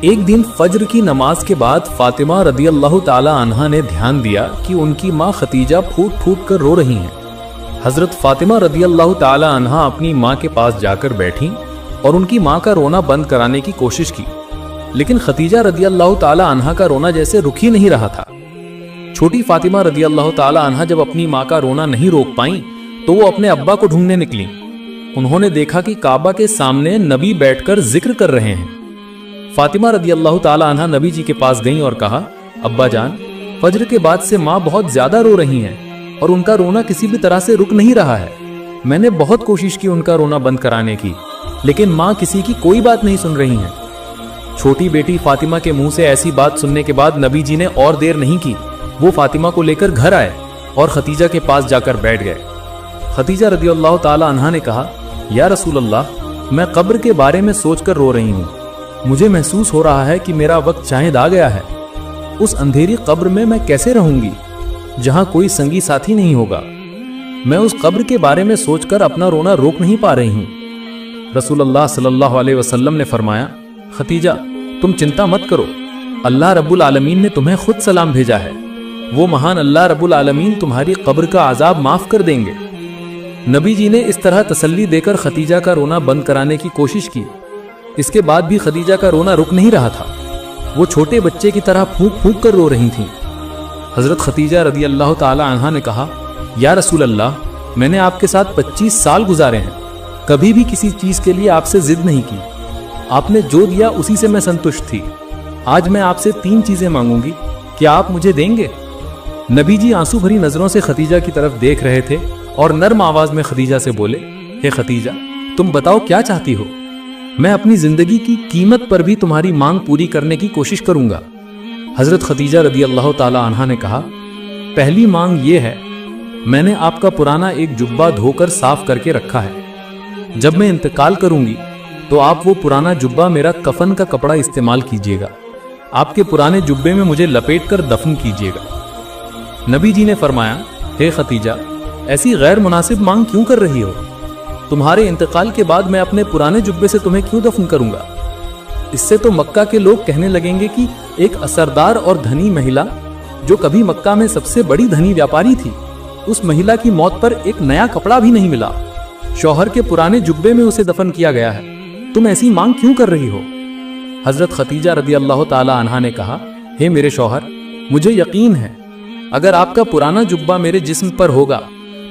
ایک دن فجر کی نماز کے بعد فاطمہ رضی اللہ تعالی عنہا نے دھیان دیا کہ ان کی ماں ختیجہ پھوٹ پھوٹ کر رو رہی ہیں۔ حضرت فاطمہ رضی اللہ تعالی عنہا اپنی ماں کے پاس جا کر بیٹھیں اور ان کی ماں کا رونا بند کرانے کی کوشش کی، لیکن ختیجہ رضی اللہ تعالی عنہا کا رونا جیسے رک ہی نہیں رہا تھا۔ چھوٹی فاطمہ رضی اللہ تعالی عنہا جب اپنی ماں کا رونا نہیں روک پائیں تو وہ اپنے ابا کو ڈھونڈنے نکلیں۔ انہوں نے دیکھا کہ کعبہ کے سامنے نبی بیٹھ کر ذکر کر رہے ہیں۔ فاطمہ رضی اللہ تعالی عنہا نبی جی کے پاس گئیں اور کہا، ابا جان، فجر کے بعد سے ماں بہت زیادہ رو رہی ہیں اور ان کا رونا کسی بھی طرح سے رک نہیں رہا ہے۔ میں نے بہت کوشش کی ان کا رونا بند کرانے کی، لیکن ماں کسی کی کوئی بات نہیں سن رہی ہیں۔ چھوٹی بیٹی فاطمہ کے منہ سے ایسی بات سننے کے بعد نبی جی نے اور دیر نہیں کی، وہ فاطمہ کو لے کر گھر آئے اور ختیجہ کے پاس جا کر بیٹھ گئے۔ ختیجہ رضی اللہ تعالی عنہا نے کہا، یا رسول اللہ، میں قبر کے بارے میں سوچ کر رو رہی ہوں۔ مجھے محسوس ہو رہا ہے کہ میرا وقت شاہد آ گیا ہے۔ اس اندھیری قبر میں کیسے رہوں گی جہاں کوئی سنگی ساتھی نہیں ہوگا؟ میں اس قبر کے بارے میں سوچ کر اپنا رونا روک نہیں پا رہی ہوں۔ رسول اللہ صلی اللہ علیہ وسلم نے فرمایا، ختیجہ، تم چنتا مت کرو، اللہ رب العالمین نے تمہیں خود سلام بھیجا ہے۔ وہ مہان اللہ رب العالمین تمہاری قبر کا عذاب معاف کر دیں گے۔ نبی جی نے اس طرح تسلی دے کر ختیجہ کا رونا بند کرانے کی کوشش کی۔ اس کے بعد بھی ختیجہ کا رونا رک نہیں رہا تھا۔ وہ چھوٹے بچے کی طرح پھونک پھونک کر رو رہی تھیں۔ حضرت ختیجہ رضی اللہ تعالی عنہا نے کہا، یا رسول اللہ، میں نے آپ کے ساتھ 25 سال گزارے ہیں، کبھی بھی کسی چیز کے لیے آپ سے ضد نہیں کی۔ آپ نے جو دیا اسی سے میں سنتشٹ تھی۔ آج میں آپ سے 3 چیزیں مانگوں گی، کیا آپ مجھے دیں گے؟ نبی جی آنسو بھری نظروں سے ختیجہ کی طرف دیکھ رہے تھے اور نرم آواز میں ختیجہ سے بولے، ہے ختیجہ، تم بتاؤ کیا چاہتی ہو؟ میں اپنی زندگی کی قیمت پر بھی تمہاری مانگ پوری کرنے کی کوشش کروں گا۔ حضرت ختیجہ رضی اللہ تعالی عنہا نے کہا، پہلی مانگ یہ ہے، میں نے آپ کا پرانا ایک جبہ دھو کر صاف کر کے رکھا ہے۔ جب میں انتقال کروں گی تو آپ وہ پرانا جبہ میرا کفن کا کپڑا استعمال کیجیے گا۔ آپ کے پرانے جبے میں مجھے لپیٹ کر دفن کیجیے گا۔ نبی جی نے فرمایا، ہے ختیجہ، ایسی غیر مناسب مانگ کیوں کر رہی ہو؟ تمہارے انتقال کے بعد میں اپنے پرانے جبے سے تمہیں کیوں دفن کروں گا؟ اس سے تو مکہ کے لوگ کہنے لگیں گے کہ ایک اثردار اور دھنی مہیلا جو کبھی مکہ میں سب سے بڑی دھنی ویاپاری تھی، اس مہیلا کی موت پر ایک نیا کپڑا بھی نہیں ملا، شوہر کے پرانے جبے میں اسے دفن کیا گیا ہے، تم ایسی مانگ کیوں کر رہی ہو؟ حضرت ختیجہ رضی اللہ تعالی عنہا نے کہا، ہے میرے شوہر، مجھے یقین ہے اگر آپ کا پرانا جبہ میرے جسم پر ہوگا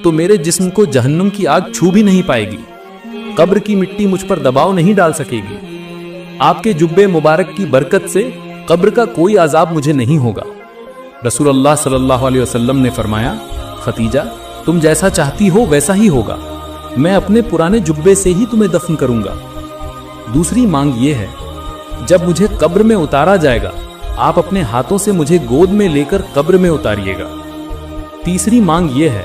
تو میرے جسم کو جہنم کی آگ چھو بھی نہیں پائے گی، قبر کی مٹی مجھ پر دباؤ نہیں ڈال سکے گی۔ آپ کے جبے مبارک کی برکت سے قبر کا کوئی عذاب مجھے نہیں ہوگا۔ رسول اللہ صلی اللہ علیہ وسلم نے فرمایا، ختیجہ، تم جیسا چاہتی ہو ویسا ہی ہوگا، میں اپنے پرانے جبے سے ہی تمہیں دفن کروں گا۔ دوسری مانگ یہ ہے، جب مجھے قبر میں اتارا جائے گا آپ اپنے ہاتھوں سے مجھے گود میں لے کر قبر میں اتاریے گا۔ تیسری مانگ یہ ہے،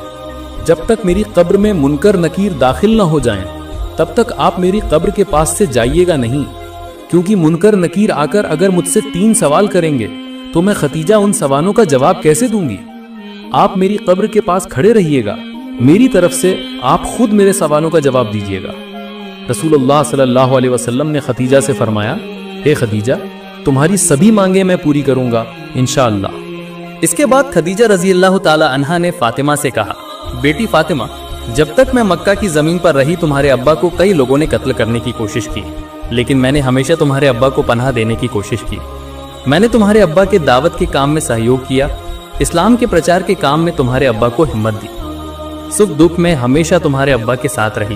جب تک میری قبر میں منکر نکیر داخل نہ ہو جائیں تب تک آپ میری قبر کے پاس سے جائیے گا نہیں، کیونکہ منکر نکیر آ کر اگر مجھ سے 3 سوال کریں گے تو میں ختیجہ ان سوالوں کا جواب کیسے دوں گی؟ آپ میری قبر کے پاس کھڑے رہیے گا، میری طرف سے آپ خود میرے سوالوں کا جواب دیجیے گا۔ رسول اللہ صلی اللہ علیہ وسلم نے ختیجہ سے فرمایا، اے ختیجہ، تمہاری سبھی مانگیں میں پوری کروں گا انشاءاللہ۔ اس کے بعد ختیجہ رضی اللہ تعالی عنہا نے فاطمہ سے کہا، بیٹی فاطمہ، جب تک میں مکہ کی زمین پر رہی تمہارے ابا کو کئی لوگوں نے قتل کرنے کی کوشش کی، لیکن میں نے ہمیشہ تمہارے ابا کو پناہ دینے کی کوشش کی۔ میں نے تمہارے ابا کے دعوت کے کام میں سہیوگ کیا، اسلام کے پرچار کے کام میں تمہارے ابا کو ہمت دی، سکھ دکھ میں ہمیشہ تمہارے ابا کے ساتھ رہی۔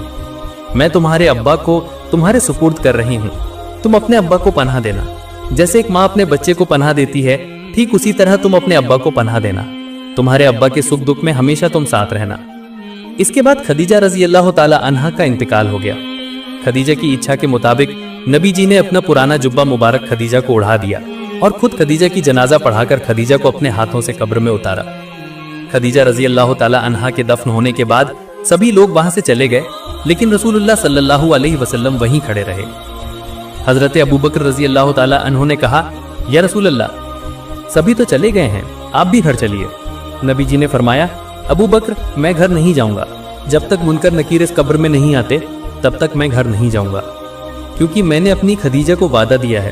میں تمہارے ابا کو تمہارے سپرد کر رہی ہوں، تم اپنے ابا کو پناہ دینا۔ جیسے ایک ماں اپنے بچے کو پناہ دیتی ہے، ٹھیک اسی طرح تم اپنے ابا کو پناہ دینا، تمہارے ابا کے سکھ دکھ میں ہمیشہ تم ساتھ رہنا۔ اس کے بعد خدیجہ رضی اللہ تعالی عنہا کا انتقال ہو گیا۔ خدیجہ کی اچھا کے مطابق نبی جی نے اپنا پرانا جبہ مبارک خدیجہ کو اڑا دیا اور خود خدیجہ کی جنازہ پڑھا کر خدیجہ کو اپنے ہاتھوں سے قبر میں اتارا۔ خدیجہ رضی اللہ تعالی عنہا کے دفن ہونے کے بعد سبھی لوگ وہاں سے چلے گئے، لیکن رسول اللہ صلی اللہ علیہ وسلم وہیں کھڑے رہے۔ حضرت ابوبکر رضی اللہ تعالی عنہ نے کہا، یا رسول اللہ، سبھی تو چلے گئے ہیں، آپ بھی گھر چلیے۔ نبی جی نے فرمایا، ابوبکر، میں گھر نہیں جاؤں گا، جب تک منکر نکیر اس قبر میں نہیں آتے تب تک میں گھر نہیں جاؤں گا، کیونکہ میں نے اپنی خدیجہ کو وعدہ دیا ہے